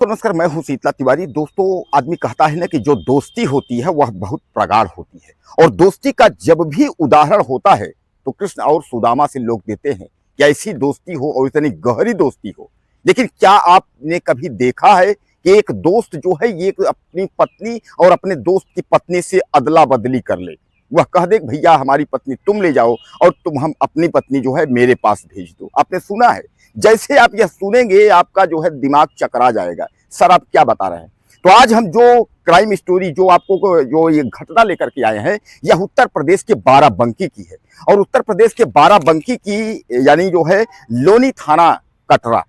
तो नमस्कार, मैं हूं शीतला तिवारी। दोस्तों, आदमी कहता है ना कि जो दोस्ती होती है वह बहुत प्रगाढ़ होती है, और दोस्ती का जब भी उदाहरण होता है तो कृष्ण और सुदामा से लोग देते हैं कि ऐसी दोस्ती हो और इतनी गहरी दोस्ती हो। लेकिन क्या आपने कभी देखा है कि एक दोस्त जो है ये अपनी पत्नी और अपने दोस्त की पत्नी से अदला बदली कर ले? वह कह दे भैया हमारी पत्नी तुम ले जाओ और हम अपनी पत्नी जो है मेरे पास भेज दो। आपने सुना है? जैसे आप यह सुनेंगे आपका जो है दिमाग चकरा जाएगा, सर आप क्या बता रहे हैं। तो आज हम जो क्राइम स्टोरी जो आपको जो ये घटना लेकर के आए हैं, यह उत्तर प्रदेश के बाराबंकी की है। और उत्तर प्रदेश के बाराबंकी की यानी जो है लोनी थाना कटरा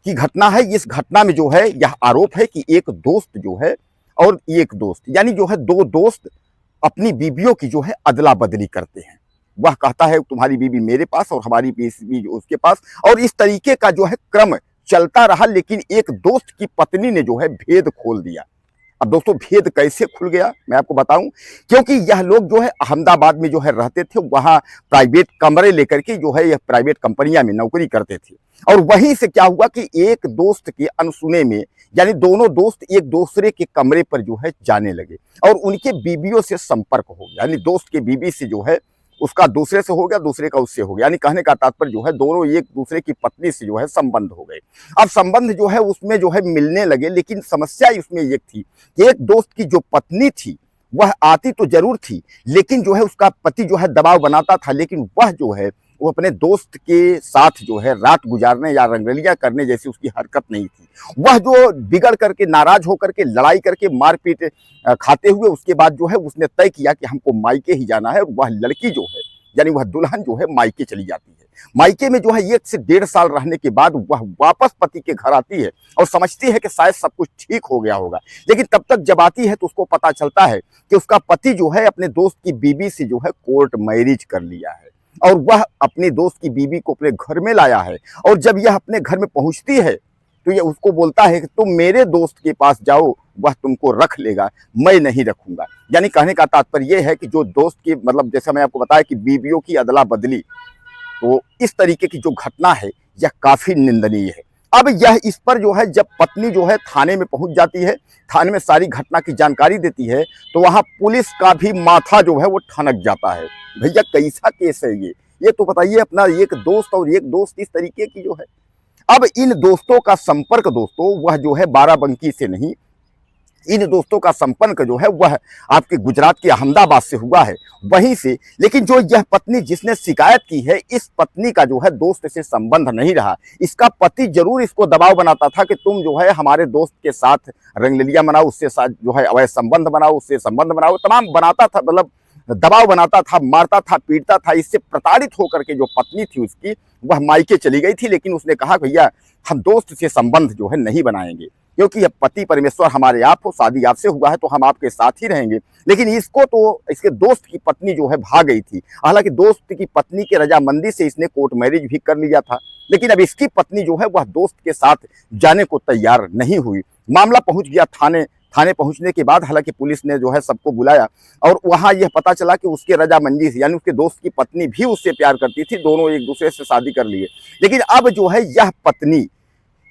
की घटना है। इस घटना में जो है यह आरोप है कि एक दोस्त जो है और एक दोस्त यानी जो है दो दोस्त अपनी बीवियों की जो है अदला बदली करते हैं। वह कहता है तुम्हारी बीवी मेरे पास और हमारी बीवी उसके पास, और इस तरीके का जो है क्रम चलता रहा। लेकिन एक दोस्त की पत्नी ने जो है भेद खोल दिया। अब दोस्तों, भेद कैसे खुल गया मैं आपको बताऊं। क्योंकि यह लोग जो है अहमदाबाद में जो है रहते थे, वहां प्राइवेट कमरे लेकर के जो है यह प्राइवेट कंपनियां में नौकरी करते थे। और वहीं से क्या हुआ कि एक दोस्त के अनसुने में यानी दोनों दोस्त एक दूसरे के कमरे पर जो है जाने लगे और उनके बीवियों से संपर्क हो गया। यानी दोस्त के बीवी से जो है उसका दूसरे से हो गया, दूसरे का उससे हो गया। यानी कहने का तात्पर्य जो है दोनों एक दूसरे की पत्नी से जो है संबंध हो गए। अब संबंध जो है उसमें जो है मिलने लगे। लेकिन समस्या इसमें एक थी कि एक दोस्त की जो पत्नी थी वह आती तो जरूर थी, लेकिन जो है उसका पति जो है दबाव बनाता था। लेकिन वह जो है वो अपने दोस्त के साथ जो है रात गुजारने या रंगरलियां करने जैसी उसकी हरकत नहीं थी। वह जो बिगड़ करके नाराज होकर के लड़ाई करके मारपीट खाते हुए उसके बाद जो है उसने तय किया कि हमको मायके ही जाना है। और वह लड़की जो है यानी वह दुल्हन जो है मायके चली जाती है। मायके में जो है 1 से 1.5 साल रहने के बाद वह वापस पति के घर आती है और समझती है कि शायद सब कुछ ठीक हो गया होगा। लेकिन तब तक जब आती है तो उसको पता चलता है कि उसका पति जो है अपने दोस्त की बीवी से जो है कोर्ट मैरिज कर लिया है और वह अपने दोस्त की बीवी को अपने घर में लाया है। और जब यह अपने घर में पहुंचती है तो ये उसको बोलता है कि तुम मेरे दोस्त के पास जाओ, वह तुमको रख लेगा, मैं नहीं रखूंगा। यानी कहने का तात्पर्य यह है कि जो दोस्त की मतलब जैसा मैं आपको बताया कि बीवियों की अदला बदली, तो इस तरीके की जो घटना है यह काफी निंदनीय है। अब यह इस पर जो है जब पत्नी जो है थाने में पहुंच जाती है, थाने में सारी घटना की जानकारी देती है, तो वहां पुलिस का भी माथा जो है वो ठनक जाता है। भैया कैसा केस है ये तो बताइए। अपना एक दोस्त और एक दोस्त इस तरीके की जो है। अब इन दोस्तों का संपर्क दोस्तों वह जो है बाराबंकी से नहीं, इन दोस्तों का संपर्क जो है वह आपके गुजरात के अहमदाबाद से हुआ है, वहीं से। लेकिन जो यह पत्नी जिसने शिकायत की है, इस पत्नी का जो है दोस्त से संबंध नहीं रहा। इसका पति जरूर इसको दबाव बनाता था कि तुम जो है हमारे दोस्त के साथ रंगलियां मनाओ, उससे साथ जो है अवैध संबंध बनाओ, उससे संबंध बनाओ, तमाम बनाता था, मतलब दबाव बनाता था, मारता था, पीटता था। इससे प्रताड़ित होकर के जो पत्नी थी उसकी वह मायके चली गई थी। लेकिन उसने कहा भैया हम दोस्त से संबंध जो है नहीं बनाएंगे, क्योंकि यह पति परमेश्वर हमारे आप हो, शादी आपसे हुआ है तो हम आपके साथ ही रहेंगे। लेकिन इसको तो इसके दोस्त की पत्नी जो है भाग गई थी। हालांकि दोस्त की पत्नी के रजामंदी से इसने कोर्ट मैरिज भी कर लिया था, लेकिन अब इसकी पत्नी जो है वह दोस्त के साथ जाने को तैयार नहीं हुई। मामला पहुंच गया थाने। थाने पहुंचने के बाद हालांकि पुलिस ने जो है सबको बुलाया और वहां यह पता चला कि उसके रजामंदी से यानी उसके दोस्त की पत्नी भी उससे प्यार करती थी, दोनों एक दूसरे से शादी कर लिए। लेकिन अब जो है यह पत्नी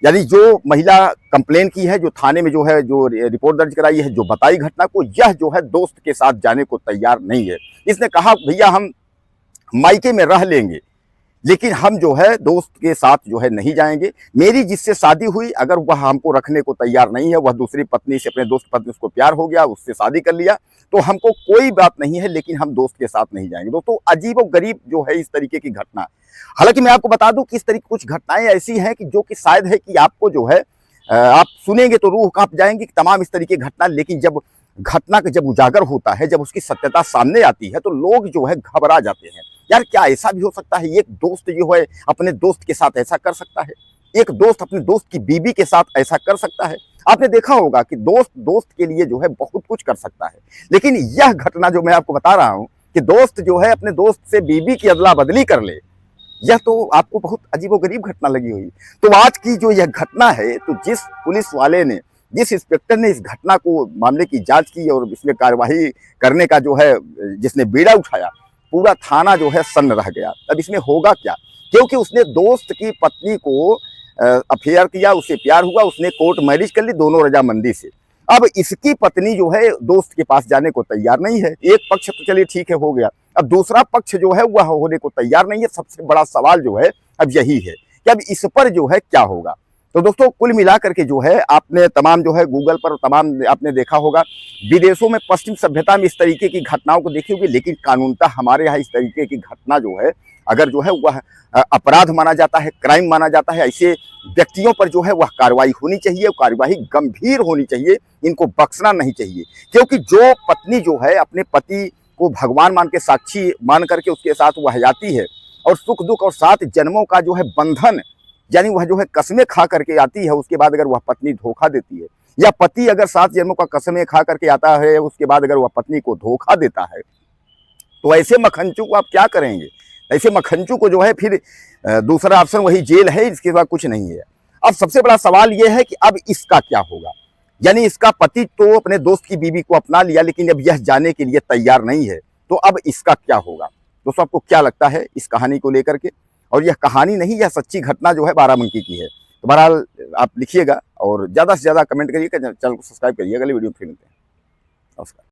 यानी जो महिला कंप्लेन की है, जो थाने में जो है जो रिपोर्ट दर्ज कराई है, जो बताई घटना को, यह जो है दोस्त के साथ जाने को तैयार नहीं है। इसने कहा भैया हम मायके में रह लेंगे, लेकिन हम जो है दोस्त के साथ जो है नहीं जाएंगे। मेरी जिससे शादी हुई अगर वह हमको रखने को तैयार नहीं है, वह दूसरी पत्नी से, अपने दोस्त पत्नी उसको प्यार हो गया, उससे शादी कर लिया, तो हमको कोई बात नहीं है, लेकिन हम दोस्त के साथ नहीं जाएंगे। दोस्तों अजीब और गरीब जो है इस तरीके की घटना। हालांकि मैं आपको बता दूं कि इस तरीके कुछ घटनाएं ऐसी हैं कि जो कि शायद है कि आपको जो है आप सुनेंगे तो रूह कांप जाएंगी कि तमाम इस तरीके की घटना। लेकिन जब घटना का जब उजागर होता है, जब उसकी सत्यता सामने आती है, तो लोग जो है घबरा जाते हैं। यार क्या ऐसा भी हो सकता है? एक दोस्त जो है अपने दोस्त के साथ ऐसा कर सकता है? एक दोस्त अपने दोस्त की बीवी के साथ ऐसा कर सकता है? आपने देखा होगा कि दोस्त दोस्त के लिए जो है बहुत कुछ कर सकता है। लेकिन यह घटना जो मैं आपको बता रहा हूं कि दोस्त जो है अपने दोस्त से बीवी की अदला बदली कर ले, यह तो आपको बहुत अजीबोगरीब घटना लगी हुई। तो आज की जो यह घटना है, तो जिस पुलिस वाले ने, जिस इंस्पेक्टर ने इस घटना को मामले की जांच की और इसमें कार्यवाही करने का जो है जिसने बीड़ा उठाया, पूरा थाना जो है सन्न रह गया। अब इसमें होगा क्या? क्योंकि उसने दोस्त की पत्नी को अफेयर किया, उससे प्यार हुआ, उसने कोर्ट मैरिज कर ली दोनों रजामंदी से। अब इसकी पत्नी जो है दोस्त के पास जाने को तैयार नहीं है। एक पक्ष तो चलिए ठीक है, हो गया, अब दूसरा पक्ष जो है वह होने को तैयार नहीं है। सबसे बड़ा सवाल जो है अब यही है कि अब इस पर जो है क्या होगा। तो दोस्तों कुल मिलाकर के जो है आपने तमाम जो है गूगल पर तमाम आपने देखा होगा, विदेशों में पश्चिम सभ्यता में इस तरीके की घटनाओं को देखी होगी, लेकिन कानूनतः हमारे यहाँ इस तरीके की घटना जो है अगर जो है वह अपराध माना जाता है, क्राइम माना जाता है, ऐसे व्यक्तियों पर जो है वह कार्रवाई होनी चाहिए, कार्यवाही गंभीर होनी चाहिए, इनको बख्शना नहीं चाहिए। क्योंकि जो पत्नी जो है अपने पति को भगवान मान के, साक्षी मान करके उसके साथ वह जाती है और सुख दुख और 7 जन्मों का जो है बंधन, यानी वह जो है कस्में खा करके आती है, उसके बाद अगर वह पत्नी धोखा देती है, या पति अगर 7 जन्मों का कस्में खा करके आता है, उसके बाद अगर वह पत्नी को धोखा देता है, तो ऐसे मखंचू को आप क्या करेंगे? ऐसे मखंचू को जो है फिर दूसरा ऑप्शन वही जेल है, इसके बाद कुछ नहीं है। अब सबसे बड़ा सवाल यह है कि अब इसका क्या होगा। यानी इसका पति तो अपने दोस्त की बीवी को अपना लिया, लेकिन अब यह जाने के लिए तैयार नहीं है, तो अब इसका क्या होगा? दोस्तों आपको क्या लगता है इस कहानी को लेकर के? और यह कहानी नहीं, यह सच्ची घटना जो है बाराबंकी की है। तो बहरहाल आप लिखिएगा और ज़्यादा से ज़्यादा कमेंट करिएगा, चैनल को सब्सक्राइब करिएगा। अगले वीडियो में फिर मिलते हैं। नमस्कार।